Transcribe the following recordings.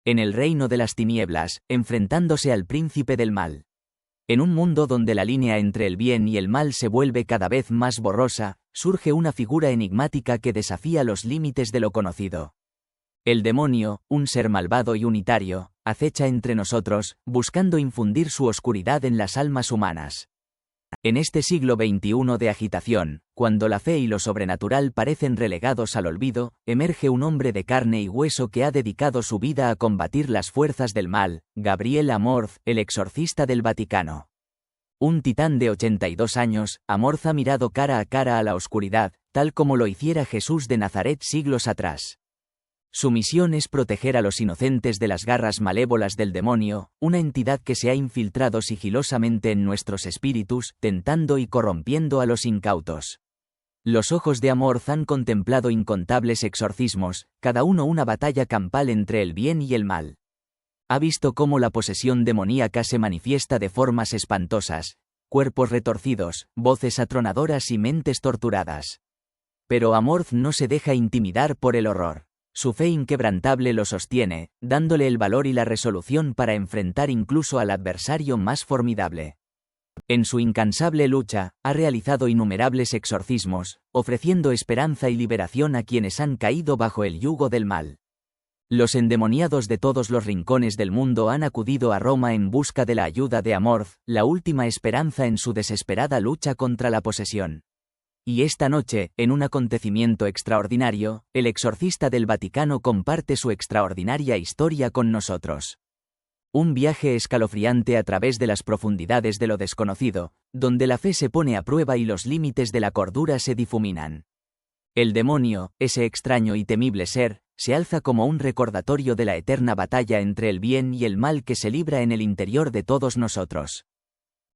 en el reino de las tinieblas, enfrentándose al príncipe del mal. En un mundo donde la línea entre el bien y el mal se vuelve cada vez más borrosa, surge una figura enigmática que desafía los límites de lo conocido. El demonio, un ser malvado y unitario, acecha entre nosotros, buscando infundir su oscuridad en las almas humanas. En este siglo XXI de agitación, cuando la fe y lo sobrenatural parecen relegados al olvido, emerge un hombre de carne y hueso que ha dedicado su vida a combatir las fuerzas del mal, Gabriel Amorth, el exorcista del Vaticano. Un titán de 82 años, Amorth ha mirado cara a cara a la oscuridad, tal como lo hiciera Jesús de Nazaret siglos atrás. Su misión es proteger a los inocentes de las garras malévolas del demonio, una entidad que se ha infiltrado sigilosamente en nuestros espíritus, tentando y corrompiendo a los incautos. Los ojos de Amorth han contemplado incontables exorcismos, cada uno una batalla campal entre el bien y el mal. Ha visto cómo la posesión demoníaca se manifiesta de formas espantosas, cuerpos retorcidos, voces atronadoras y mentes torturadas. Pero Amorth no se deja intimidar por el horror. Su fe inquebrantable lo sostiene, dándole el valor y la resolución para enfrentar incluso al adversario más formidable. En su incansable lucha, ha realizado innumerables exorcismos, ofreciendo esperanza y liberación a quienes han caído bajo el yugo del mal. Los endemoniados de todos los rincones del mundo han acudido a Roma en busca de la ayuda de Amorth, la última esperanza en su desesperada lucha contra la posesión. Y esta noche, en un acontecimiento extraordinario, el exorcista del Vaticano comparte su extraordinaria historia con nosotros. Un viaje escalofriante a través de las profundidades de lo desconocido, donde la fe se pone a prueba y los límites de la cordura se difuminan. El demonio, ese extraño y temible ser, se alza como un recordatorio de la eterna batalla entre el bien y el mal que se libra en el interior de todos nosotros.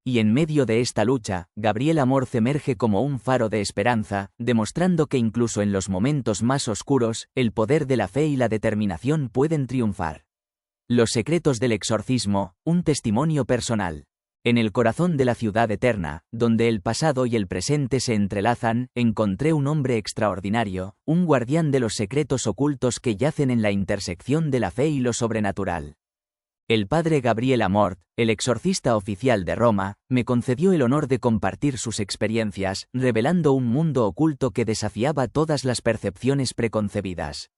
Y en medio de esta lucha, Gabriel Amorth emerge como un faro de esperanza, demostrando que incluso en los momentos más oscuros, el poder de la fe y la determinación pueden triunfar. Los secretos del exorcismo, un testimonio personal. En el corazón de la ciudad eterna, donde el pasado y el presente se entrelazan, encontré un hombre extraordinario, un guardián de los secretos ocultos que yacen en la intersección de la fe y lo sobrenatural. El padre Gabriel Amorth, el exorcista oficial de Roma, me concedió el honor de compartir sus experiencias, revelando un mundo oculto que desafiaba todas las percepciones preconcebidas.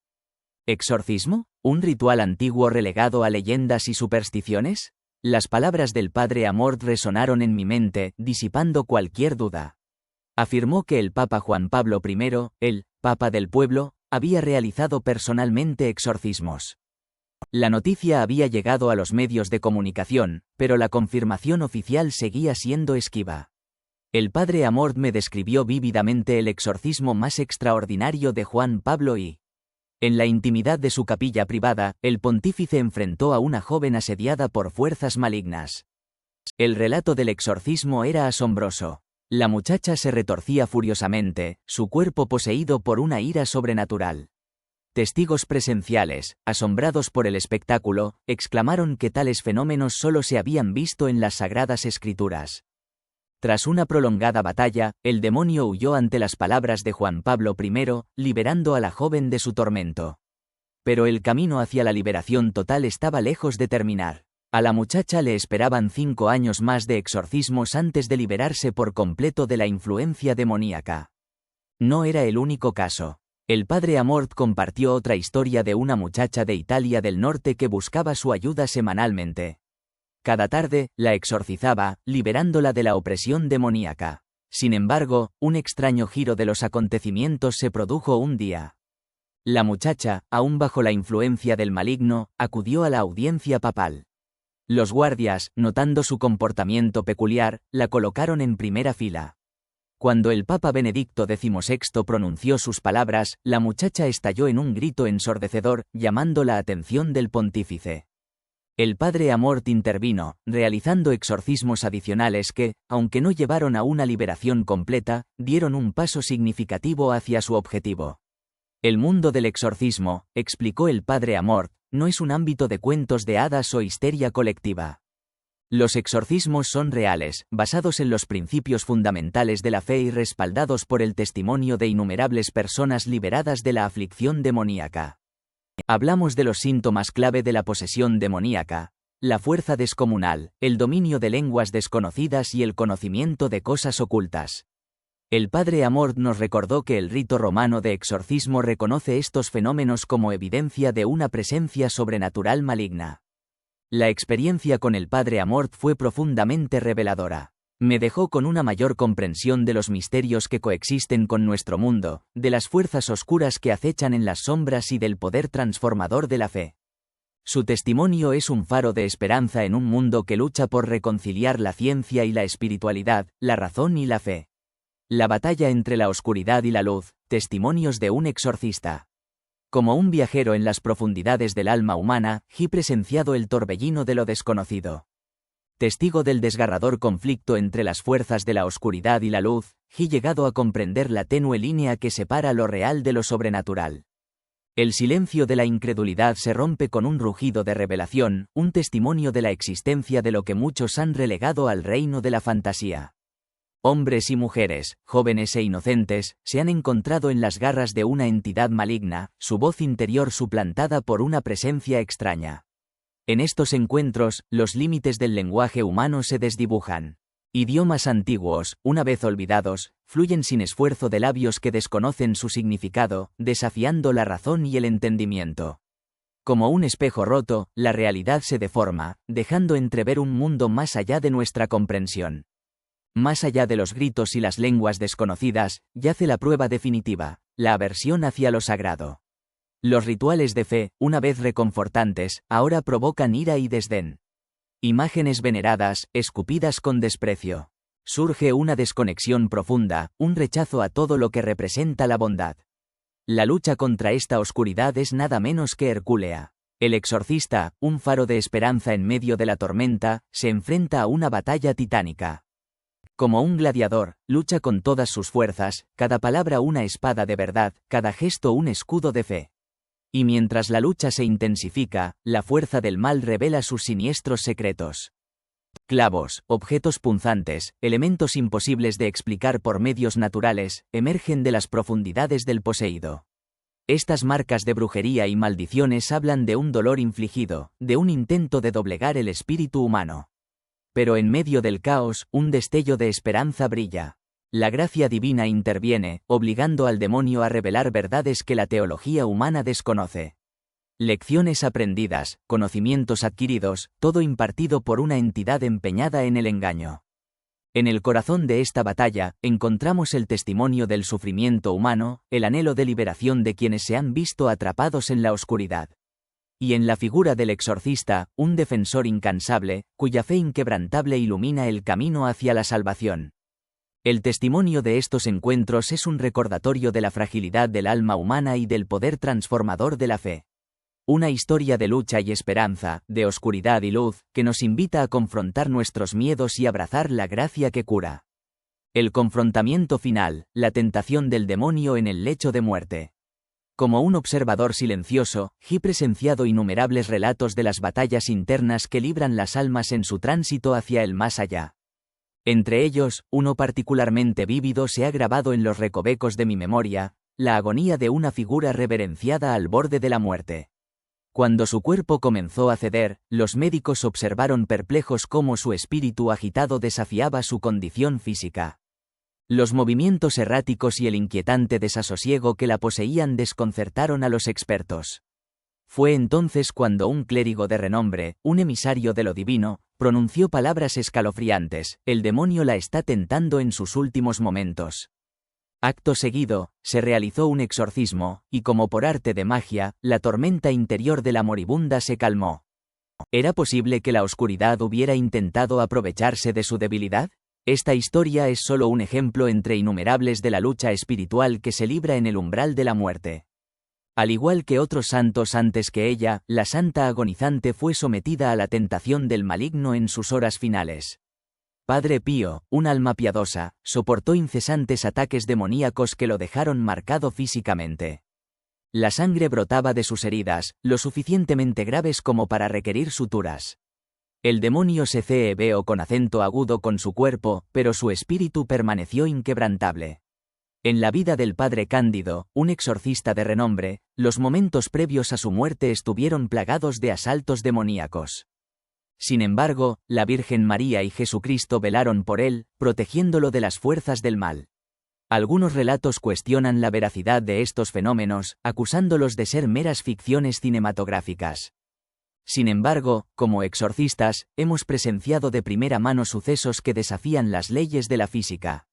¿Exorcismo? ¿Un ritual antiguo relegado a leyendas y supersticiones? Las palabras del padre Amorth resonaron en mi mente, disipando cualquier duda. Afirmó que el Papa Juan Pablo I, el Papa del pueblo, había realizado personalmente exorcismos. La noticia había llegado a los medios de comunicación, pero la confirmación oficial seguía siendo esquiva. El padre Amorth me describió vívidamente el exorcismo más extraordinario de Juan Pablo I. En la intimidad de su capilla privada, el pontífice enfrentó a una joven asediada por fuerzas malignas. El relato del exorcismo era asombroso. La muchacha se retorcía furiosamente, su cuerpo poseído por una ira sobrenatural. Testigos presenciales, asombrados por el espectáculo, exclamaron que tales fenómenos solo se habían visto en las Sagradas Escrituras. Tras una prolongada batalla, el demonio huyó ante las palabras de Juan Pablo I, liberando a la joven de su tormento. Pero el camino hacia la liberación total estaba lejos de terminar. A la muchacha le esperaban 5 años más de exorcismos antes de liberarse por completo de la influencia demoníaca. No era el único caso. El padre Amorth compartió otra historia de una muchacha de Italia del Norte que buscaba su ayuda semanalmente. Cada tarde, la exorcizaba, liberándola de la opresión demoníaca. Sin embargo, un extraño giro de los acontecimientos se produjo un día. La muchacha, aún bajo la influencia del maligno, acudió a la audiencia papal. Los guardias, notando su comportamiento peculiar, la colocaron en primera fila. Cuando el Papa Benedicto XVI pronunció sus palabras, la muchacha estalló en un grito ensordecedor, llamando la atención del pontífice. El padre Amorth intervino, realizando exorcismos adicionales que, aunque no llevaron a una liberación completa, dieron un paso significativo hacia su objetivo. El mundo del exorcismo, explicó el padre Amorth, no es un ámbito de cuentos de hadas o histeria colectiva. Los exorcismos son reales, basados en los principios fundamentales de la fe y respaldados por el testimonio de innumerables personas liberadas de la aflicción demoníaca. Hablamos de los síntomas clave de la posesión demoníaca: la fuerza descomunal, el dominio de lenguas desconocidas y el conocimiento de cosas ocultas. El padre Amorth nos recordó que el rito romano de exorcismo reconoce estos fenómenos como evidencia de una presencia sobrenatural maligna. La experiencia con el padre Amorth fue profundamente reveladora. Me dejó con una mayor comprensión de los misterios que coexisten con nuestro mundo, de las fuerzas oscuras que acechan en las sombras y del poder transformador de la fe. Su testimonio es un faro de esperanza en un mundo que lucha por reconciliar la ciencia y la espiritualidad, la razón y la fe. La batalla entre la oscuridad y la luz, testimonios de un exorcista. Como un viajero en las profundidades del alma humana, he presenciado el torbellino de lo desconocido. Testigo del desgarrador conflicto entre las fuerzas de la oscuridad y la luz, he llegado a comprender la tenue línea que separa lo real de lo sobrenatural. El silencio de la incredulidad se rompe con un rugido de revelación, un testimonio de la existencia de lo que muchos han relegado al reino de la fantasía. Hombres y mujeres, jóvenes e inocentes, se han encontrado en las garras de una entidad maligna, su voz interior suplantada por una presencia extraña. En estos encuentros, los límites del lenguaje humano se desdibujan. Idiomas antiguos, una vez olvidados, fluyen sin esfuerzo de labios que desconocen su significado, desafiando la razón y el entendimiento. Como un espejo roto, la realidad se deforma, dejando entrever un mundo más allá de nuestra comprensión. Más allá de los gritos y las lenguas desconocidas, yace la prueba definitiva: la aversión hacia lo sagrado. Los rituales de fe, una vez reconfortantes, ahora provocan ira y desdén. Imágenes veneradas, escupidas con desprecio. Surge una desconexión profunda, un rechazo a todo lo que representa la bondad. La lucha contra esta oscuridad es nada menos que hercúlea. El exorcista, un faro de esperanza en medio de la tormenta, se enfrenta a una batalla titánica. Como un gladiador, lucha con todas sus fuerzas, cada palabra una espada de verdad, cada gesto un escudo de fe. Y mientras la lucha se intensifica, la fuerza del mal revela sus siniestros secretos. Clavos, objetos punzantes, elementos imposibles de explicar por medios naturales, emergen de las profundidades del poseído. Estas marcas de brujería y maldiciones hablan de un dolor infligido, de un intento de doblegar el espíritu humano. Pero en medio del caos, un destello de esperanza brilla. La gracia divina interviene, obligando al demonio a revelar verdades que la teología humana desconoce. Lecciones aprendidas, conocimientos adquiridos, todo impartido por una entidad empeñada en el engaño. En el corazón de esta batalla, encontramos el testimonio del sufrimiento humano, el anhelo de liberación de quienes se han visto atrapados en la oscuridad. Y en la figura del exorcista, un defensor incansable, cuya fe inquebrantable ilumina el camino hacia la salvación. El testimonio de estos encuentros es un recordatorio de la fragilidad del alma humana y del poder transformador de la fe. Una historia de lucha y esperanza, de oscuridad y luz, que nos invita a confrontar nuestros miedos y abrazar la gracia que cura. El confrontamiento final, la tentación del demonio en el lecho de muerte. Como un observador silencioso, he presenciado innumerables relatos de las batallas internas que libran las almas en su tránsito hacia el más allá. Entre ellos, uno particularmente vívido se ha grabado en los recovecos de mi memoria: la agonía de una figura reverenciada al borde de la muerte. Cuando su cuerpo comenzó a ceder, los médicos observaron perplejos cómo su espíritu agitado desafiaba su condición física. Los movimientos erráticos y el inquietante desasosiego que la poseían desconcertaron a los expertos. Fue entonces cuando un clérigo de renombre, un emisario de lo divino, pronunció palabras escalofriantes: el demonio la está tentando en sus últimos momentos. Acto seguido, se realizó un exorcismo, y como por arte de magia, la tormenta interior de la moribunda se calmó. ¿Era posible que la oscuridad hubiera intentado aprovecharse de su debilidad? Esta historia es solo un ejemplo entre innumerables de la lucha espiritual que se libra en el umbral de la muerte. Al igual que otros santos antes que ella, la santa agonizante fue sometida a la tentación del maligno en sus horas finales. Padre Pío, un alma piadosa, soportó incesantes ataques demoníacos que lo dejaron marcado físicamente. La sangre brotaba de sus heridas, lo suficientemente graves como para requerir suturas. El demonio se cebeó con acento agudo con su cuerpo, pero su espíritu permaneció inquebrantable. En la vida del padre Cándido, un exorcista de renombre, los momentos previos a su muerte estuvieron plagados de asaltos demoníacos. Sin embargo, la Virgen María y Jesucristo velaron por él, protegiéndolo de las fuerzas del mal. Algunos relatos cuestionan la veracidad de estos fenómenos, acusándolos de ser meras ficciones cinematográficas. Sin embargo, como exorcistas, hemos presenciado de primera mano sucesos que desafían las leyes de la física.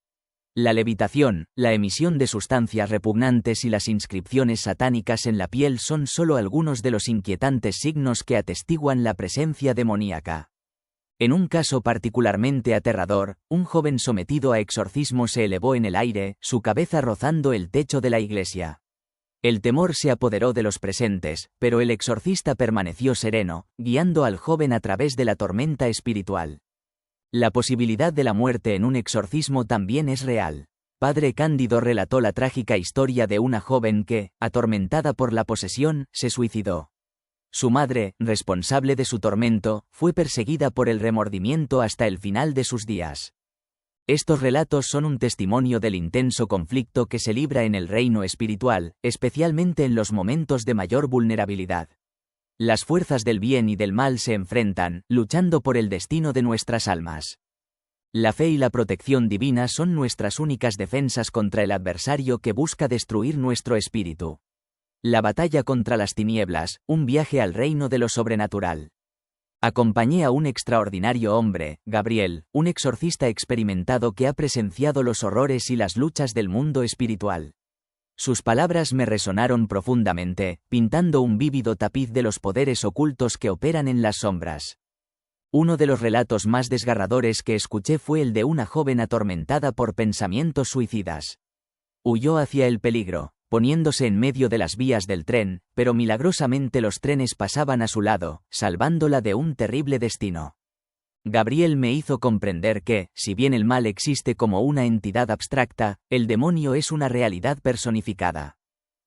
La levitación, la emisión de sustancias repugnantes y las inscripciones satánicas en la piel son solo algunos de los inquietantes signos que atestiguan la presencia demoníaca. En un caso particularmente aterrador, un joven sometido a exorcismo se elevó en el aire, su cabeza rozando el techo de la iglesia. El temor se apoderó de los presentes, pero el exorcista permaneció sereno, guiando al joven a través de la tormenta espiritual. La posibilidad de la muerte en un exorcismo también es real. Padre Cándido relató la trágica historia de una joven que, atormentada por la posesión, se suicidó. Su madre, responsable de su tormento, fue perseguida por el remordimiento hasta el final de sus días. Estos relatos son un testimonio del intenso conflicto que se libra en el reino espiritual, especialmente en los momentos de mayor vulnerabilidad. Las fuerzas del bien y del mal se enfrentan, luchando por el destino de nuestras almas. La fe y la protección divina son nuestras únicas defensas contra el adversario que busca destruir nuestro espíritu. La batalla contra las tinieblas, un viaje al reino de lo sobrenatural. Acompañé a un extraordinario hombre, Gabriel, un exorcista experimentado que ha presenciado los horrores y las luchas del mundo espiritual. Sus palabras me resonaron profundamente, pintando un vívido tapiz de los poderes ocultos que operan en las sombras. Uno de los relatos más desgarradores que escuché fue el de una joven atormentada por pensamientos suicidas. Huyó hacia el peligro, poniéndose en medio de las vías del tren, pero milagrosamente los trenes pasaban a su lado, salvándola de un terrible destino. Gabriel me hizo comprender que, si bien el mal existe como una entidad abstracta, el demonio es una realidad personificada.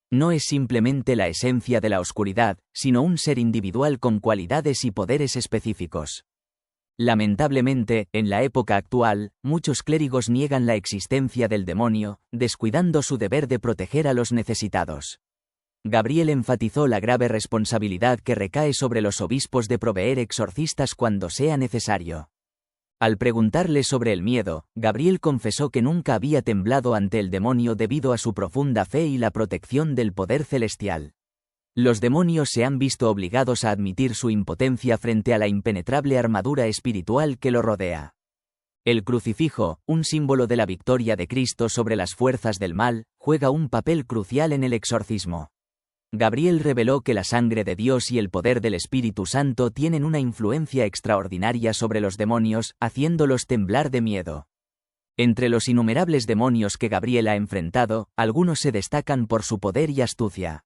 No es simplemente la esencia de la oscuridad, sino un ser individual con cualidades y poderes específicos. Lamentablemente, en la época actual, muchos clérigos niegan la existencia del demonio, descuidando su deber de proteger a los necesitados. Gabriel enfatizó la grave responsabilidad que recae sobre los obispos de proveer exorcistas cuando sea necesario. Al preguntarle sobre el miedo, Gabriel confesó que nunca había temblado ante el demonio debido a su profunda fe y la protección del poder celestial. Los demonios se han visto obligados a admitir su impotencia frente a la impenetrable armadura espiritual que lo rodea. El crucifijo, un símbolo de la victoria de Cristo sobre las fuerzas del mal, juega un papel crucial en el exorcismo. Gabriel reveló que la sangre de Dios y el poder del Espíritu Santo tienen una influencia extraordinaria sobre los demonios, haciéndolos temblar de miedo. Entre los innumerables demonios que Gabriel ha enfrentado, algunos se destacan por su poder y astucia.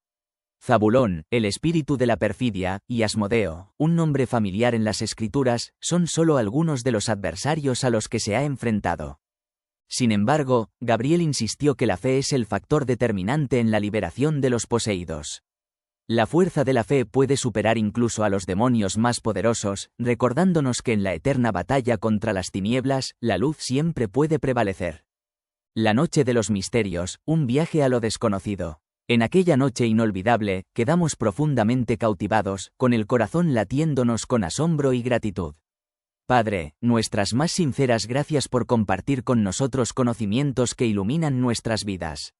Zabulón, el espíritu de la perfidia, y Asmodeo, un nombre familiar en las Escrituras, son solo algunos de los adversarios a los que se ha enfrentado. Sin embargo, Gabriel insistió que la fe es el factor determinante en la liberación de los poseídos. La fuerza de la fe puede superar incluso a los demonios más poderosos, recordándonos que en la eterna batalla contra las tinieblas, la luz siempre puede prevalecer. La noche de los misterios, un viaje a lo desconocido. En aquella noche inolvidable, quedamos profundamente cautivados, con el corazón latiéndonos con asombro y gratitud. Padre, nuestras más sinceras gracias por compartir con nosotros conocimientos que iluminan nuestras vidas.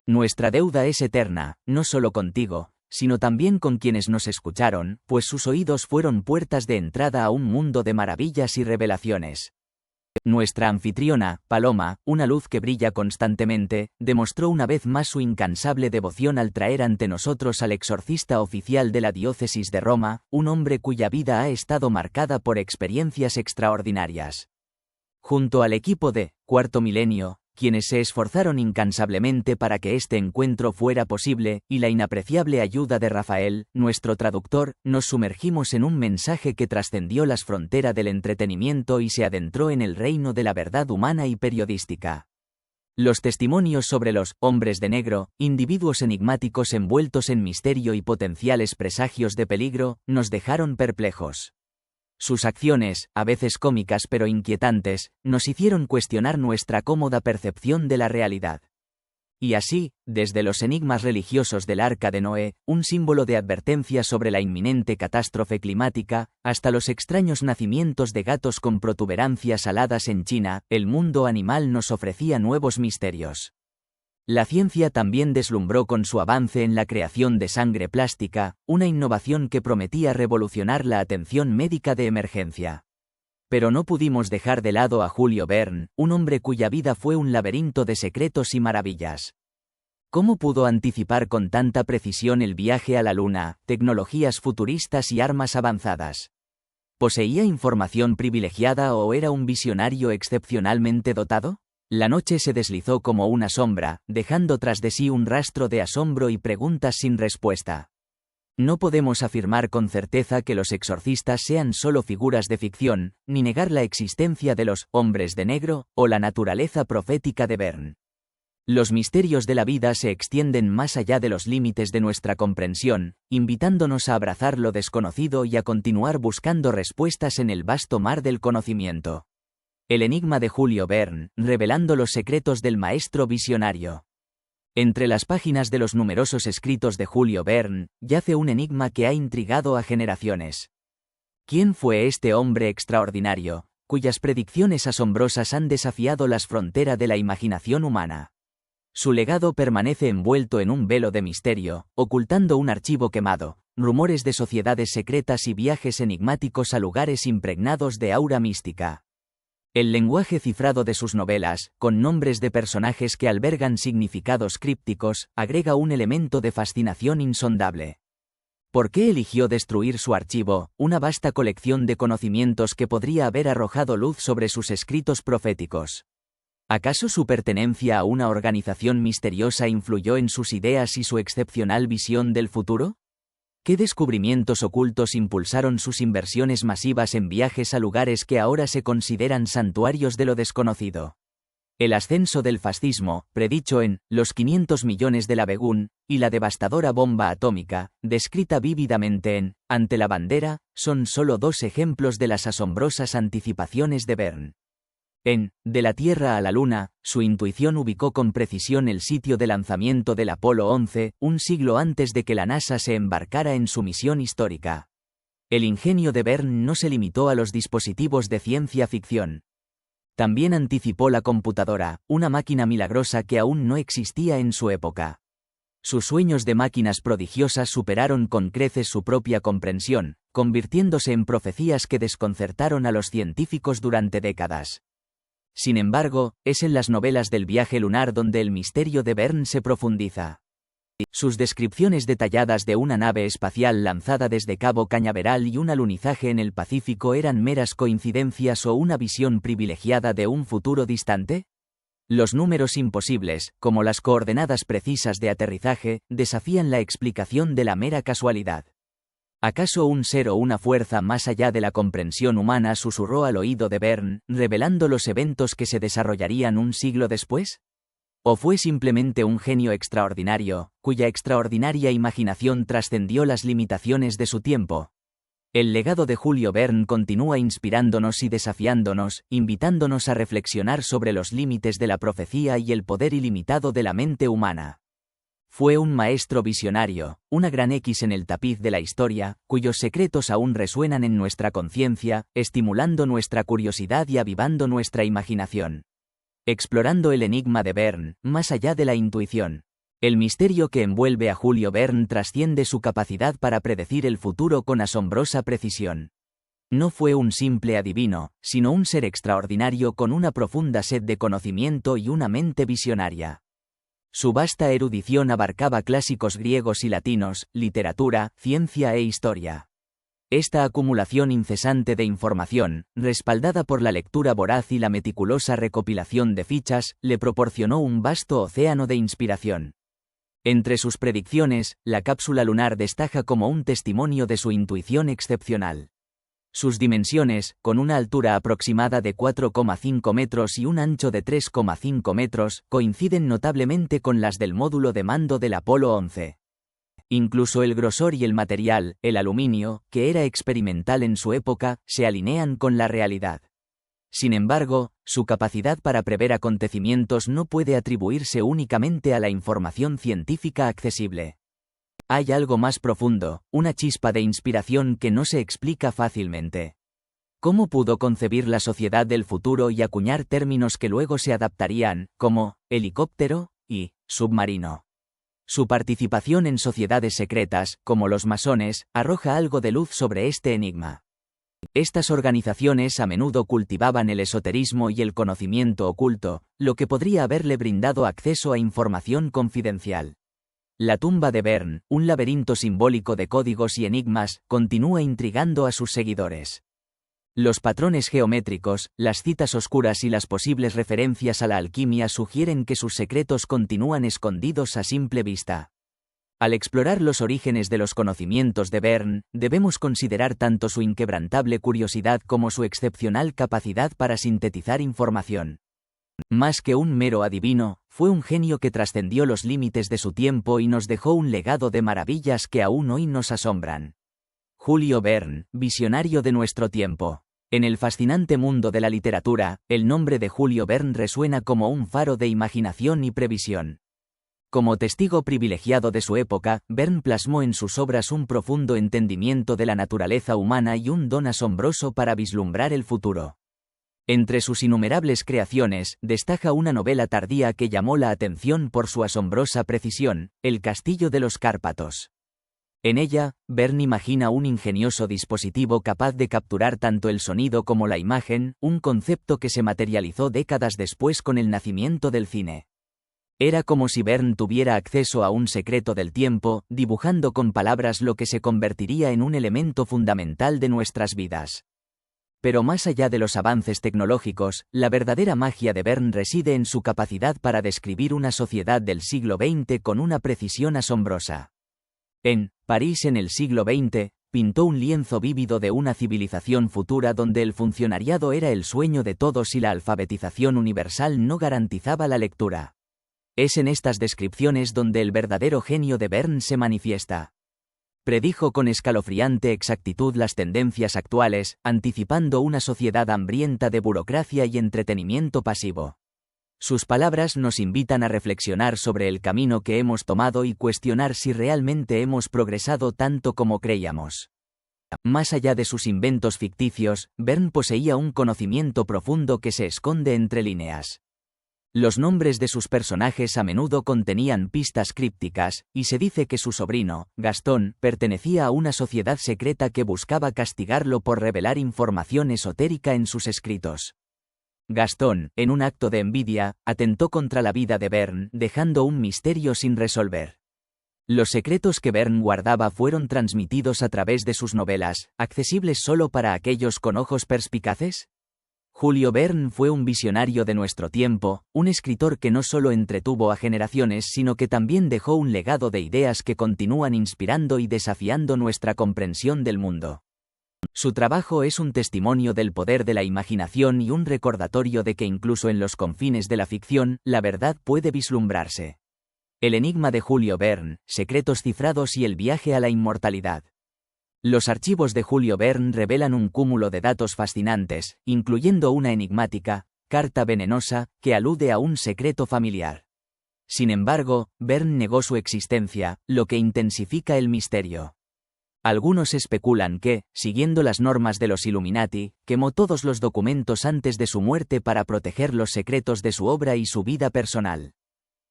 Nuestra deuda es eterna, no solo contigo, sino también con quienes nos escucharon, pues sus oídos fueron puertas de entrada a un mundo de maravillas y revelaciones. Nuestra anfitriona, Paloma, una luz que brilla constantemente, demostró una vez más su incansable devoción al traer ante nosotros al exorcista oficial de la diócesis de Roma, un hombre cuya vida ha estado marcada por experiencias extraordinarias. Junto al equipo de Cuarto Milenio, quienes se esforzaron incansablemente para que este encuentro fuera posible, y la inapreciable ayuda de Rafael, nuestro traductor, nos sumergimos en un mensaje que trascendió las fronteras del entretenimiento y se adentró en el reino de la verdad humana y periodística. Los testimonios sobre los hombres de negro, individuos enigmáticos envueltos en misterio y potenciales presagios de peligro, nos dejaron perplejos. Sus acciones, a veces cómicas pero inquietantes, nos hicieron cuestionar nuestra cómoda percepción de la realidad. Y así, desde los enigmas religiosos del Arca de Noé, un símbolo de advertencia sobre la inminente catástrofe climática, hasta los extraños nacimientos de gatos con protuberancias aladas en China, el mundo animal nos ofrecía nuevos misterios. La ciencia también deslumbró con su avance en la creación de sangre plástica, una innovación que prometía revolucionar la atención médica de emergencia. Pero no pudimos dejar de lado a Julio Verne, un hombre cuya vida fue un laberinto de secretos y maravillas. ¿Cómo pudo anticipar con tanta precisión el viaje a la Luna, tecnologías futuristas y armas avanzadas? ¿Poseía información privilegiada o era un visionario excepcionalmente dotado? La noche se deslizó como una sombra, dejando tras de sí un rastro de asombro y preguntas sin respuesta. No podemos afirmar con certeza que los exorcistas sean solo figuras de ficción, ni negar la existencia de los hombres de negro o la naturaleza profética de Verne. Los misterios de la vida se extienden más allá de los límites de nuestra comprensión, invitándonos a abrazar lo desconocido y a continuar buscando respuestas en el vasto mar del conocimiento. El enigma de Julio Verne, revelando los secretos del maestro visionario. Entre las páginas de los numerosos escritos de Julio Verne, yace un enigma que ha intrigado a generaciones. ¿Quién fue este hombre extraordinario, cuyas predicciones asombrosas han desafiado las fronteras de la imaginación humana? Su legado permanece envuelto en un velo de misterio, ocultando un archivo quemado, rumores de sociedades secretas y viajes enigmáticos a lugares impregnados de aura mística. El lenguaje cifrado de sus novelas, con nombres de personajes que albergan significados crípticos, agrega un elemento de fascinación insondable. ¿Por qué eligió destruir su archivo, una vasta colección de conocimientos que podría haber arrojado luz sobre sus escritos proféticos? ¿Acaso su pertenencia a una organización misteriosa influyó en sus ideas y su excepcional visión del futuro? ¿Qué descubrimientos ocultos impulsaron sus inversiones masivas en viajes a lugares que ahora se consideran santuarios de lo desconocido? El ascenso del fascismo, predicho en Los 500 millones de la Begún, y la devastadora bomba atómica, descrita vívidamente en Ante la bandera, son solo dos ejemplos de las asombrosas anticipaciones de Verne. En De la Tierra a la Luna, su intuición ubicó con precisión el sitio de lanzamiento del Apolo 11, un siglo antes de que la NASA se embarcara en su misión histórica. El ingenio de Verne no se limitó a los dispositivos de ciencia ficción. También anticipó la computadora, una máquina milagrosa que aún no existía en su época. Sus sueños de máquinas prodigiosas superaron con creces su propia comprensión, convirtiéndose en profecías que desconcertaron a los científicos durante décadas. Sin embargo, es en las novelas del viaje lunar donde el misterio de Verne se profundiza. Sus descripciones detalladas de una nave espacial lanzada desde Cabo Cañaveral y un alunizaje en el Pacífico eran meras coincidencias o una visión privilegiada de un futuro distante. Los números imposibles, como las coordenadas precisas de aterrizaje, desafían la explicación de la mera casualidad. ¿Acaso un ser o una fuerza más allá de la comprensión humana susurró al oído de Verne, revelando los eventos que se desarrollarían un siglo después? ¿O fue simplemente un genio extraordinario, cuya extraordinaria imaginación trascendió las limitaciones de su tiempo? El legado de Julio Verne continúa inspirándonos y desafiándonos, invitándonos a reflexionar sobre los límites de la profecía y el poder ilimitado de la mente humana. Fue un maestro visionario, una gran X en el tapiz de la historia, cuyos secretos aún resuenan en nuestra conciencia, estimulando nuestra curiosidad y avivando nuestra imaginación. Explorando el enigma de Verne, más allá de la intuición. El misterio que envuelve a Julio Verne trasciende su capacidad para predecir el futuro con asombrosa precisión. No fue un simple adivino, sino un ser extraordinario con una profunda sed de conocimiento y una mente visionaria. Su vasta erudición abarcaba clásicos griegos y latinos, literatura, ciencia e historia. Esta acumulación incesante de información, respaldada por la lectura voraz y la meticulosa recopilación de fichas, le proporcionó un vasto océano de inspiración. Entre sus predicciones, la cápsula lunar destaca como un testimonio de su intuición excepcional. Sus dimensiones, con una altura aproximada de 4,5 metros y un ancho de 3,5 metros, coinciden notablemente con las del módulo de mando del Apolo 11. Incluso el grosor y el material, el aluminio, que era experimental en su época, se alinean con la realidad. Sin embargo, su capacidad para prever acontecimientos no puede atribuirse únicamente a la información científica accesible. Hay algo más profundo, una chispa de inspiración que no se explica fácilmente. ¿Cómo pudo concebir la sociedad del futuro y acuñar términos que luego se adaptarían, como helicóptero y submarino? Su participación en sociedades secretas, como los masones, arroja algo de luz sobre este enigma. Estas organizaciones a menudo cultivaban el esoterismo y el conocimiento oculto, lo que podría haberle brindado acceso a información confidencial. La tumba de Bern, un laberinto simbólico de códigos y enigmas, continúa intrigando a sus seguidores. Los patrones geométricos, las citas oscuras y las posibles referencias a la alquimia sugieren que sus secretos continúan escondidos a simple vista. Al explorar los orígenes de los conocimientos de Bern, debemos considerar tanto su inquebrantable curiosidad como su excepcional capacidad para sintetizar información. Más que un mero adivino, fue un genio que trascendió los límites de su tiempo y nos dejó un legado de maravillas que aún hoy nos asombran. Julio Verne, visionario de nuestro tiempo. En el fascinante mundo de la literatura, el nombre de Julio Verne resuena como un faro de imaginación y previsión. Como testigo privilegiado de su época, Verne plasmó en sus obras un profundo entendimiento de la naturaleza humana y un don asombroso para vislumbrar el futuro. Entre sus innumerables creaciones, destaca una novela tardía que llamó la atención por su asombrosa precisión, El castillo de los Cárpatos. En ella, Verne imagina un ingenioso dispositivo capaz de capturar tanto el sonido como la imagen, un concepto que se materializó décadas después con el nacimiento del cine. Era como si Verne tuviera acceso a un secreto del tiempo, dibujando con palabras lo que se convertiría en un elemento fundamental de nuestras vidas. Pero más allá de los avances tecnológicos, la verdadera magia de Verne reside en su capacidad para describir una sociedad del siglo XX con una precisión asombrosa. En París en el siglo XX, pintó un lienzo vívido de una civilización futura donde el funcionariado era el sueño de todos y la alfabetización universal no garantizaba la lectura. Es en estas descripciones donde el verdadero genio de Verne se manifiesta. Predijo con escalofriante exactitud las tendencias actuales, anticipando una sociedad hambrienta de burocracia y entretenimiento pasivo. Sus palabras nos invitan a reflexionar sobre el camino que hemos tomado y cuestionar si realmente hemos progresado tanto como creíamos. Más allá de sus inventos ficticios, Verne poseía un conocimiento profundo que se esconde entre líneas. Los nombres de sus personajes a menudo contenían pistas crípticas, y se dice que su sobrino, Gastón, pertenecía a una sociedad secreta que buscaba castigarlo por revelar información esotérica en sus escritos. Gastón, en un acto de envidia, atentó contra la vida de Verne, dejando un misterio sin resolver. Los secretos que Verne guardaba fueron transmitidos a través de sus novelas, accesibles solo para aquellos con ojos perspicaces. Julio Verne fue un visionario de nuestro tiempo, un escritor que no solo entretuvo a generaciones sino que también dejó un legado de ideas que continúan inspirando y desafiando nuestra comprensión del mundo. Su trabajo es un testimonio del poder de la imaginación y un recordatorio de que incluso en los confines de la ficción, la verdad puede vislumbrarse. El enigma de Julio Verne, secretos cifrados y el viaje a la inmortalidad. Los archivos de Julio Verne revelan un cúmulo de datos fascinantes, incluyendo una enigmática carta venenosa que alude a un secreto familiar. Sin embargo, Verne negó su existencia, lo que intensifica el misterio. Algunos especulan que, siguiendo las normas de los Illuminati, quemó todos los documentos antes de su muerte para proteger los secretos de su obra y su vida personal.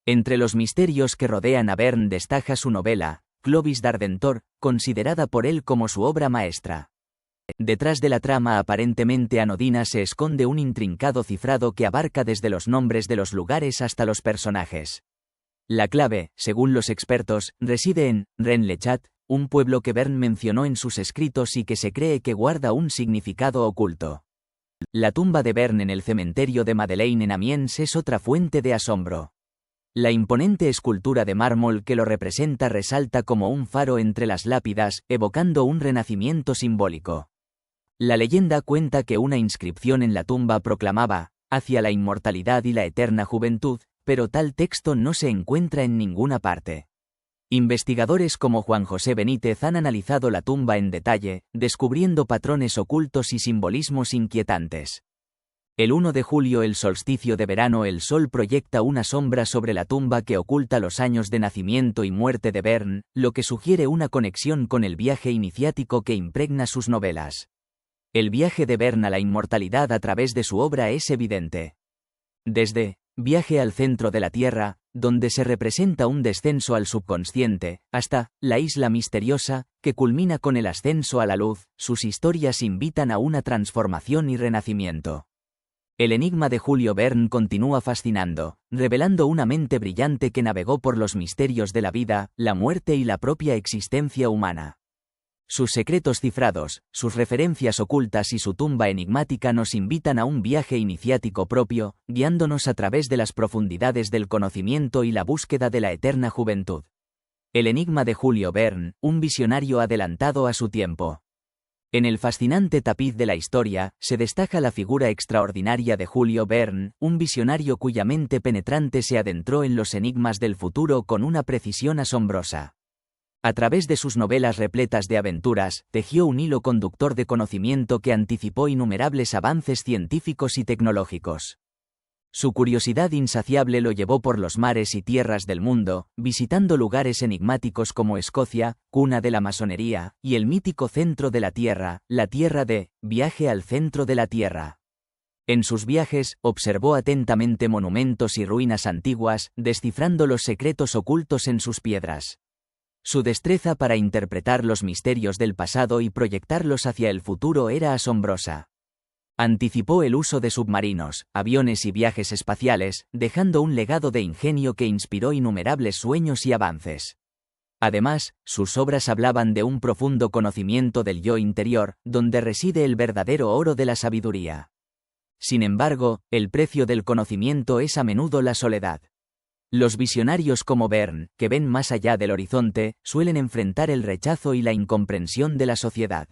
Entre los misterios que rodean a Verne destaca su novela, Clovis d'Ardentor, considerada por él como su obra maestra. Detrás de la trama aparentemente anodina se esconde un intrincado cifrado que abarca desde los nombres de los lugares hasta los personajes. La clave, según los expertos, reside en Rennes-le-Chat, un pueblo que Verne mencionó en sus escritos y que se cree que guarda un significado oculto. La tumba de Verne en el cementerio de Madeleine en Amiens es otra fuente de asombro. La imponente escultura de mármol que lo representa resalta como un faro entre las lápidas, evocando un renacimiento simbólico. La leyenda cuenta que una inscripción en la tumba proclamaba, hacia la inmortalidad y la eterna juventud, pero tal texto no se encuentra en ninguna parte. Investigadores como Juan José Benítez han analizado la tumba en detalle, descubriendo patrones ocultos y simbolismos inquietantes. El 1 de julio, el solsticio de verano, el sol proyecta una sombra sobre la tumba que oculta los años de nacimiento y muerte de Verne, lo que sugiere una conexión con el viaje iniciático que impregna sus novelas. El viaje de Verne a la inmortalidad a través de su obra es evidente. Desde Viaje al centro de la Tierra, donde se representa un descenso al subconsciente, hasta La isla misteriosa, que culmina con el ascenso a la luz, sus historias invitan a una transformación y renacimiento. El enigma de Julio Verne continúa fascinando, revelando una mente brillante que navegó por los misterios de la vida, la muerte y la propia existencia humana. Sus secretos cifrados, sus referencias ocultas y su tumba enigmática nos invitan a un viaje iniciático propio, guiándonos a través de las profundidades del conocimiento y la búsqueda de la eterna juventud. El enigma de Julio Verne, un visionario adelantado a su tiempo. En el fascinante tapiz de la historia, se destaca la figura extraordinaria de Julio Verne, un visionario cuya mente penetrante se adentró en los enigmas del futuro con una precisión asombrosa. A través de sus novelas repletas de aventuras, tejió un hilo conductor de conocimiento que anticipó innumerables avances científicos y tecnológicos. Su curiosidad insaciable lo llevó por los mares y tierras del mundo, visitando lugares enigmáticos como Escocia, cuna de la masonería, y el mítico centro de la Tierra de Viaje al centro de la Tierra. En sus viajes, observó atentamente monumentos y ruinas antiguas, descifrando los secretos ocultos en sus piedras. Su destreza para interpretar los misterios del pasado y proyectarlos hacia el futuro era asombrosa. Anticipó el uso de submarinos, aviones y viajes espaciales, dejando un legado de ingenio que inspiró innumerables sueños y avances. Además, sus obras hablaban de un profundo conocimiento del yo interior, donde reside el verdadero oro de la sabiduría. Sin embargo, el precio del conocimiento es a menudo la soledad. Los visionarios como Verne, que ven más allá del horizonte, suelen enfrentar el rechazo y la incomprensión de la sociedad.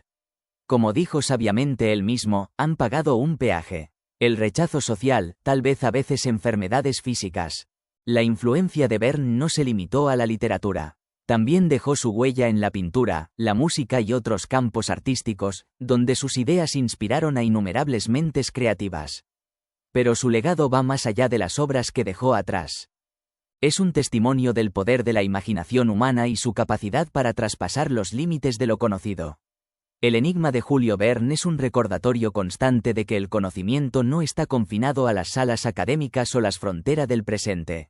Como dijo sabiamente él mismo, han pagado un peaje. El rechazo social, tal vez a veces enfermedades físicas. La influencia de Verne no se limitó a la literatura. También dejó su huella en la pintura, la música y otros campos artísticos, donde sus ideas inspiraron a innumerables mentes creativas. Pero su legado va más allá de las obras que dejó atrás. Es un testimonio del poder de la imaginación humana y su capacidad para traspasar los límites de lo conocido. El enigma de Julio Verne es un recordatorio constante de que el conocimiento no está confinado a las salas académicas o las fronteras del presente.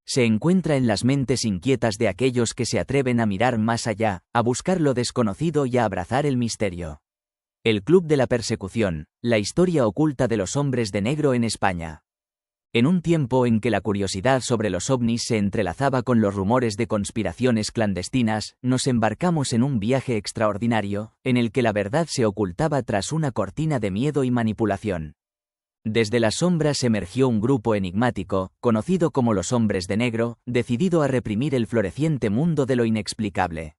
Se encuentra en las mentes inquietas de aquellos que se atreven a mirar más allá, a buscar lo desconocido y a abrazar el misterio. El Club de la Persecución, la historia oculta de los hombres de negro en España. En un tiempo en que la curiosidad sobre los ovnis se entrelazaba con los rumores de conspiraciones clandestinas, nos embarcamos en un viaje extraordinario, en el que la verdad se ocultaba tras una cortina de miedo y manipulación. Desde las sombras emergió un grupo enigmático, conocido como los hombres de negro, decidido a reprimir el floreciente mundo de lo inexplicable.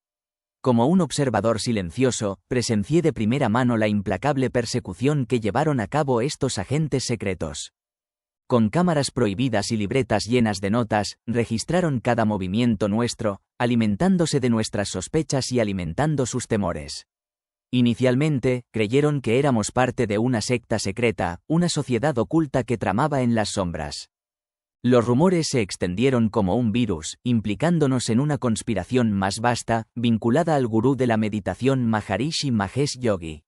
Como un observador silencioso, presencié de primera mano la implacable persecución que llevaron a cabo estos agentes secretos. Con cámaras prohibidas y libretas llenas de notas, registraron cada movimiento nuestro, alimentándose de nuestras sospechas y alimentando sus temores. Inicialmente, creyeron que éramos parte de una secta secreta, una sociedad oculta que tramaba en las sombras. Los rumores se extendieron como un virus, implicándonos en una conspiración más vasta, vinculada al gurú de la meditación Maharishi Mahesh Yogi.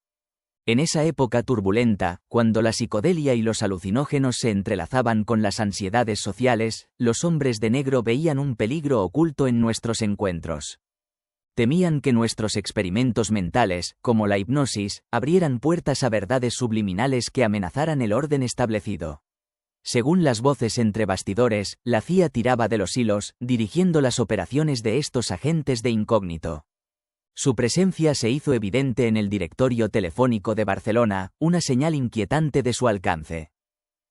En esa época turbulenta, cuando la psicodelia y los alucinógenos se entrelazaban con las ansiedades sociales, los hombres de negro veían un peligro oculto en nuestros encuentros. Temían que nuestros experimentos mentales, como la hipnosis, abrieran puertas a verdades subliminales que amenazaran el orden establecido. Según las voces entre bastidores, la CIA tiraba de los hilos, dirigiendo las operaciones de estos agentes de incógnito. Su presencia se hizo evidente en el directorio telefónico de Barcelona, una señal inquietante de su alcance.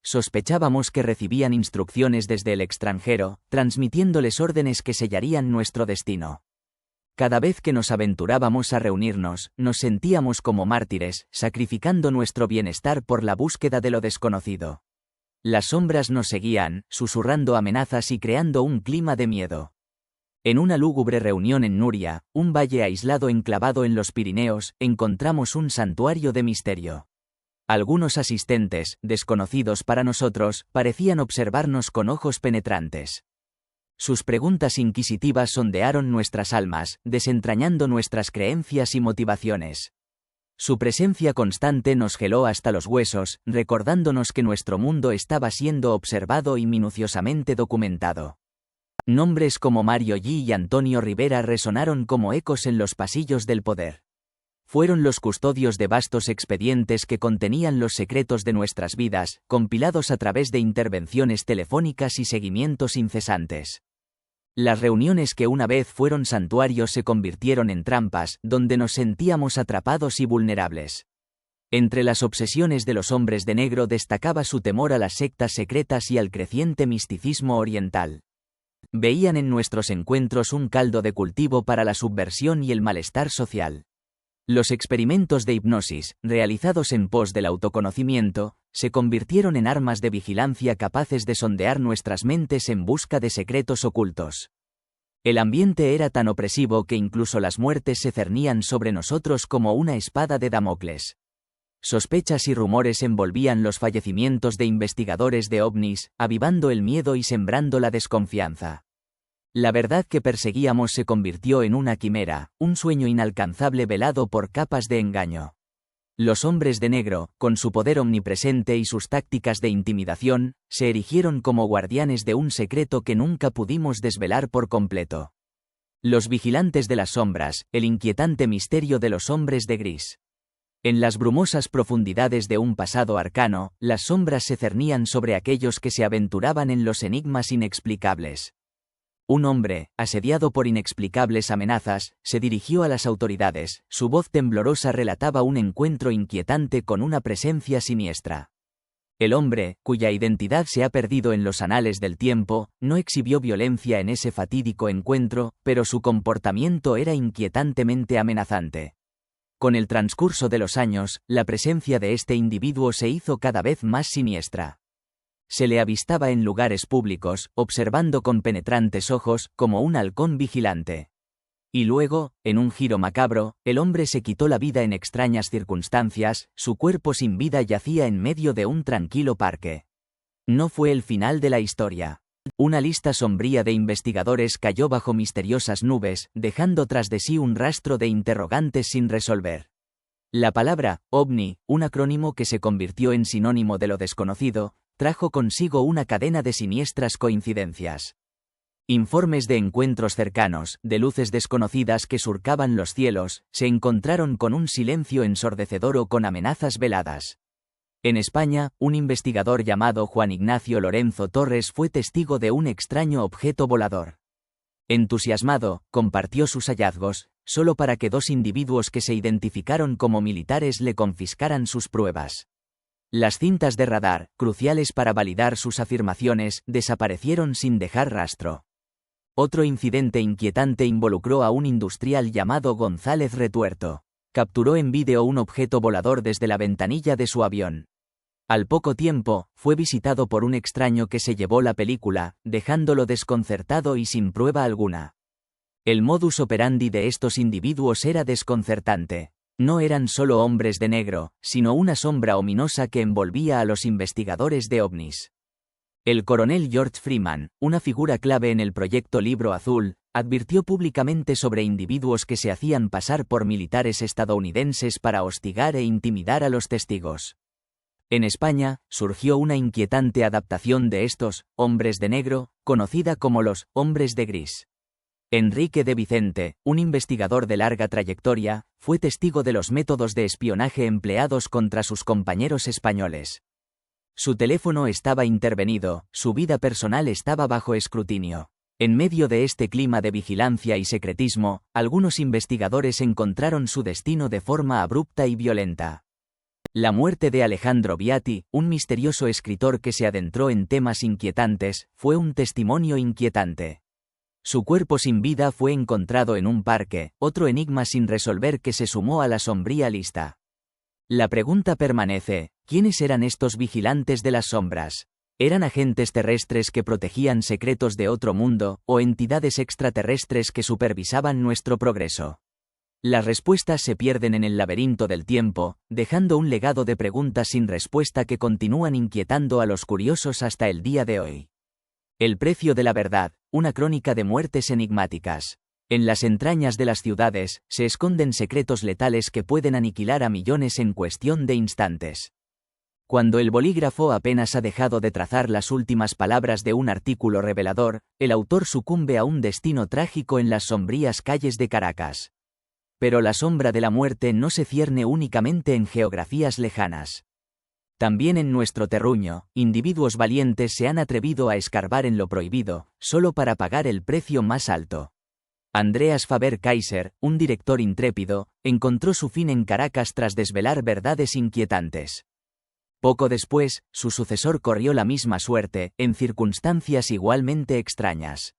Sospechábamos que recibían instrucciones desde el extranjero, transmitiéndoles órdenes que sellarían nuestro destino. Cada vez que nos aventurábamos a reunirnos, nos sentíamos como mártires, sacrificando nuestro bienestar por la búsqueda de lo desconocido. Las sombras nos seguían, susurrando amenazas y creando un clima de miedo. En una lúgubre reunión en Nuria, un valle aislado enclavado en los Pirineos, encontramos un santuario de misterio. Algunos asistentes, desconocidos para nosotros, parecían observarnos con ojos penetrantes. Sus preguntas inquisitivas sondearon nuestras almas, desentrañando nuestras creencias y motivaciones. Su presencia constante nos geló hasta los huesos, recordándonos que nuestro mundo estaba siendo observado y minuciosamente documentado. Nombres como Mario G. y Antonio Rivera resonaron como ecos en los pasillos del poder. Fueron los custodios de vastos expedientes que contenían los secretos de nuestras vidas, compilados a través de intervenciones telefónicas y seguimientos incesantes. Las reuniones que una vez fueron santuarios se convirtieron en trampas, donde nos sentíamos atrapados y vulnerables. Entre las obsesiones de los hombres de negro destacaba su temor a las sectas secretas y al creciente misticismo oriental. Veían en nuestros encuentros un caldo de cultivo para la subversión y el malestar social. Los experimentos de hipnosis, realizados en pos del autoconocimiento, se convirtieron en armas de vigilancia capaces de sondear nuestras mentes en busca de secretos ocultos. El ambiente era tan opresivo que incluso las muertes se cernían sobre nosotros como una espada de Damocles. Sospechas y rumores envolvían los fallecimientos de investigadores de ovnis, avivando el miedo y sembrando la desconfianza. La verdad que perseguíamos se convirtió en una quimera, un sueño inalcanzable velado por capas de engaño. Los hombres de negro, con su poder omnipresente y sus tácticas de intimidación, se erigieron como guardianes de un secreto que nunca pudimos desvelar por completo. Los vigilantes de las sombras, el inquietante misterio de los hombres de gris. En las brumosas profundidades de un pasado arcano, las sombras se cernían sobre aquellos que se aventuraban en los enigmas inexplicables. Un hombre, asediado por inexplicables amenazas, se dirigió a las autoridades. Su voz temblorosa relataba un encuentro inquietante con una presencia siniestra. El hombre, cuya identidad se ha perdido en los anales del tiempo, no exhibió violencia en ese fatídico encuentro, pero su comportamiento era inquietantemente amenazante. Con el transcurso de los años, la presencia de este individuo se hizo cada vez más siniestra. Se le avistaba en lugares públicos, observando con penetrantes ojos, como un halcón vigilante. Y luego, en un giro macabro, el hombre se quitó la vida en extrañas circunstancias, su cuerpo sin vida yacía en medio de un tranquilo parque. No fue el final de la historia. Una lista sombría de investigadores cayó bajo misteriosas nubes, dejando tras de sí un rastro de interrogantes sin resolver. La palabra, ovni, un acrónimo que se convirtió en sinónimo de lo desconocido, trajo consigo una cadena de siniestras coincidencias. Informes de encuentros cercanos, de luces desconocidas que surcaban los cielos, se encontraron con un silencio ensordecedor o con amenazas veladas. En España, un investigador llamado Juan Ignacio Lorenzo Torres fue testigo de un extraño objeto volador. Entusiasmado, compartió sus hallazgos, solo para que dos individuos que se identificaron como militares le confiscaran sus pruebas. Las cintas de radar, cruciales para validar sus afirmaciones, desaparecieron sin dejar rastro. Otro incidente inquietante involucró a un industrial llamado González Retuerto. Capturó en vídeo un objeto volador desde la ventanilla de su avión. Al poco tiempo, fue visitado por un extraño que se llevó la película, dejándolo desconcertado y sin prueba alguna. El modus operandi de estos individuos era desconcertante. No eran solo hombres de negro, sino una sombra ominosa que envolvía a los investigadores de ovnis. El coronel George Freeman, una figura clave en el proyecto Libro Azul, advirtió públicamente sobre individuos que se hacían pasar por militares estadounidenses para hostigar e intimidar a los testigos. En España, surgió una inquietante adaptación de estos hombres de negro, conocida como los hombres de gris. Enrique de Vicente, un investigador de larga trayectoria, fue testigo de los métodos de espionaje empleados contra sus compañeros españoles. Su teléfono estaba intervenido, su vida personal estaba bajo escrutinio. En medio de este clima de vigilancia y secretismo, algunos investigadores encontraron su destino de forma abrupta y violenta. La muerte de Alejandro Viatti, un misterioso escritor que se adentró en temas inquietantes, fue un testimonio inquietante. Su cuerpo sin vida fue encontrado en un parque, otro enigma sin resolver que se sumó a la sombría lista. La pregunta permanece, ¿quiénes eran estos vigilantes de las sombras? ¿Eran agentes terrestres que protegían secretos de otro mundo, o entidades extraterrestres que supervisaban nuestro progreso? Las respuestas se pierden en el laberinto del tiempo, dejando un legado de preguntas sin respuesta que continúan inquietando a los curiosos hasta el día de hoy. El precio de la verdad, una crónica de muertes enigmáticas. En las entrañas de las ciudades, se esconden secretos letales que pueden aniquilar a millones en cuestión de instantes. Cuando el bolígrafo apenas ha dejado de trazar las últimas palabras de un artículo revelador, el autor sucumbe a un destino trágico en las sombrías calles de Caracas. Pero la sombra de la muerte no se cierne únicamente en geografías lejanas. También en nuestro terruño, individuos valientes se han atrevido a escarbar en lo prohibido, solo para pagar el precio más alto. Andreas Faber-Kaiser, un director intrépido, encontró su fin en Caracas tras desvelar verdades inquietantes. Poco después, su sucesor corrió la misma suerte, en circunstancias igualmente extrañas.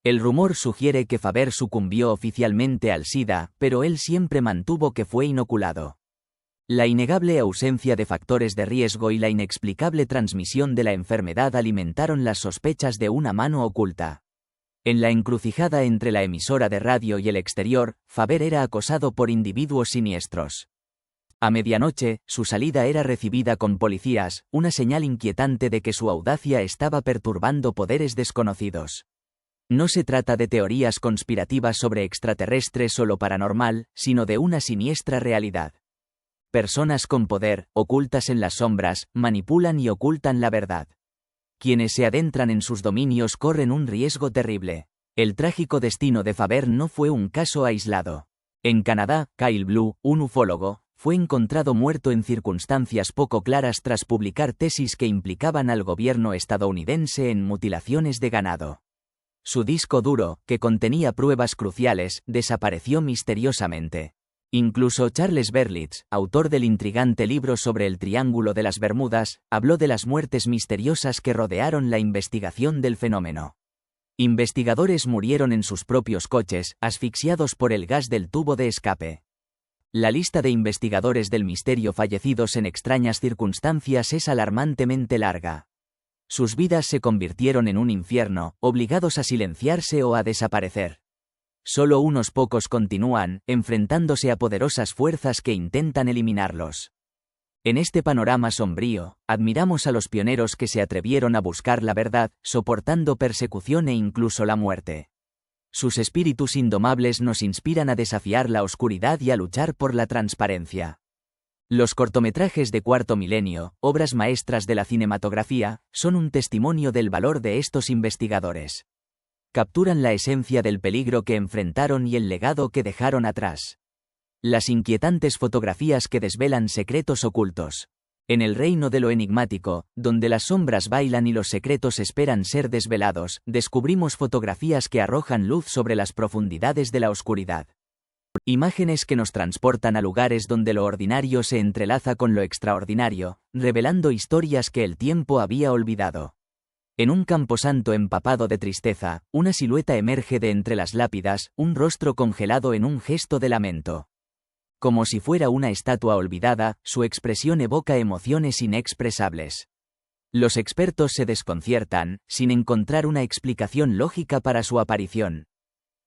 El rumor sugiere que Faber sucumbió oficialmente al SIDA, pero él siempre mantuvo que fue inoculado. La innegable ausencia de factores de riesgo y la inexplicable transmisión de la enfermedad alimentaron las sospechas de una mano oculta. En la encrucijada entre la emisora de radio y el exterior, Faber era acosado por individuos siniestros. A medianoche, su salida era recibida con policías, una señal inquietante de que su audacia estaba perturbando poderes desconocidos. No se trata de teorías conspirativas sobre extraterrestres o lo paranormal, sino de una siniestra realidad. Personas con poder, ocultas en las sombras, manipulan y ocultan la verdad. Quienes se adentran en sus dominios corren un riesgo terrible. El trágico destino de Faber no fue un caso aislado. En Canadá, Kyle Blue, un ufólogo, fue encontrado muerto en circunstancias poco claras tras publicar tesis que implicaban al gobierno estadounidense en mutilaciones de ganado. Su disco duro, que contenía pruebas cruciales, desapareció misteriosamente. Incluso Charles Berlitz, autor del intrigante libro sobre el Triángulo de las Bermudas, habló de las muertes misteriosas que rodearon la investigación del fenómeno. Investigadores murieron en sus propios coches, asfixiados por el gas del tubo de escape. La lista de investigadores del misterio fallecidos en extrañas circunstancias es alarmantemente larga. Sus vidas se convirtieron en un infierno, obligados a silenciarse o a desaparecer. Solo unos pocos continúan, enfrentándose a poderosas fuerzas que intentan eliminarlos. En este panorama sombrío, admiramos a los pioneros que se atrevieron a buscar la verdad, soportando persecución e incluso la muerte. Sus espíritus indomables nos inspiran a desafiar la oscuridad y a luchar por la transparencia. Los cortometrajes de Cuarto Milenio, obras maestras de la cinematografía, son un testimonio del valor de estos investigadores. Capturan la esencia del peligro que enfrentaron y el legado que dejaron atrás. Las inquietantes fotografías que desvelan secretos ocultos. En el reino de lo enigmático, donde las sombras bailan y los secretos esperan ser desvelados, descubrimos fotografías que arrojan luz sobre las profundidades de la oscuridad. Imágenes que nos transportan a lugares donde lo ordinario se entrelaza con lo extraordinario, revelando historias que el tiempo había olvidado. En un camposanto empapado de tristeza, una silueta emerge de entre las lápidas, un rostro congelado en un gesto de lamento. Como si fuera una estatua olvidada, su expresión evoca emociones inexpresables. Los expertos se desconciertan, sin encontrar una explicación lógica para su aparición.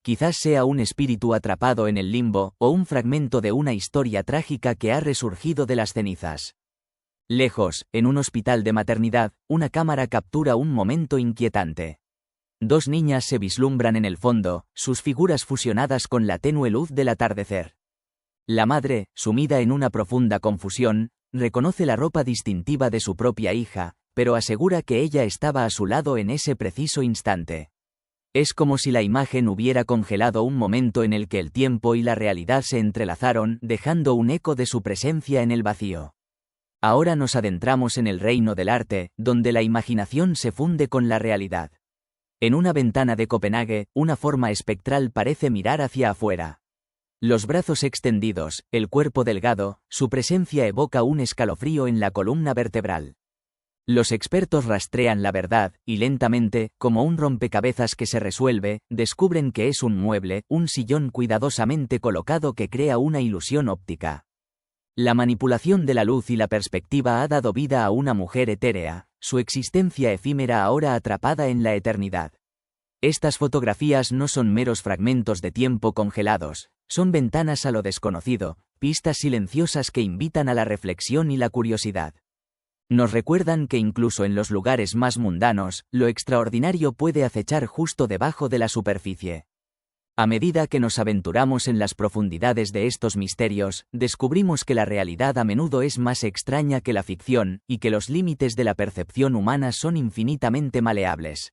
Quizás sea un espíritu atrapado en el limbo, o un fragmento de una historia trágica que ha resurgido de las cenizas. Lejos, en un hospital de maternidad, una cámara captura un momento inquietante. Dos niñas se vislumbran en el fondo, sus figuras fusionadas con la tenue luz del atardecer. La madre, sumida en una profunda confusión, reconoce la ropa distintiva de su propia hija, pero asegura que ella estaba a su lado en ese preciso instante. Es como si la imagen hubiera congelado un momento en el que el tiempo y la realidad se entrelazaron, dejando un eco de su presencia en el vacío. Ahora nos adentramos en el reino del arte, donde la imaginación se funde con la realidad. En una ventana de Copenhague, una forma espectral parece mirar hacia afuera. Los brazos extendidos, el cuerpo delgado, su presencia evoca un escalofrío en la columna vertebral. Los expertos rastrean la verdad, y lentamente, como un rompecabezas que se resuelve, descubren que es un mueble, un sillón cuidadosamente colocado que crea una ilusión óptica. La manipulación de la luz y la perspectiva ha dado vida a una mujer etérea, su existencia efímera ahora atrapada en la eternidad. Estas fotografías no son meros fragmentos de tiempo congelados, Son ventanas a lo desconocido, pistas silenciosas que invitan a la reflexión y la curiosidad. Nos recuerdan que incluso en los lugares más mundanos, lo extraordinario puede acechar justo debajo de la superficie. A medida que nos aventuramos en las profundidades de estos misterios, descubrimos que la realidad a menudo es más extraña que la ficción, y que los límites de la percepción humana son infinitamente maleables.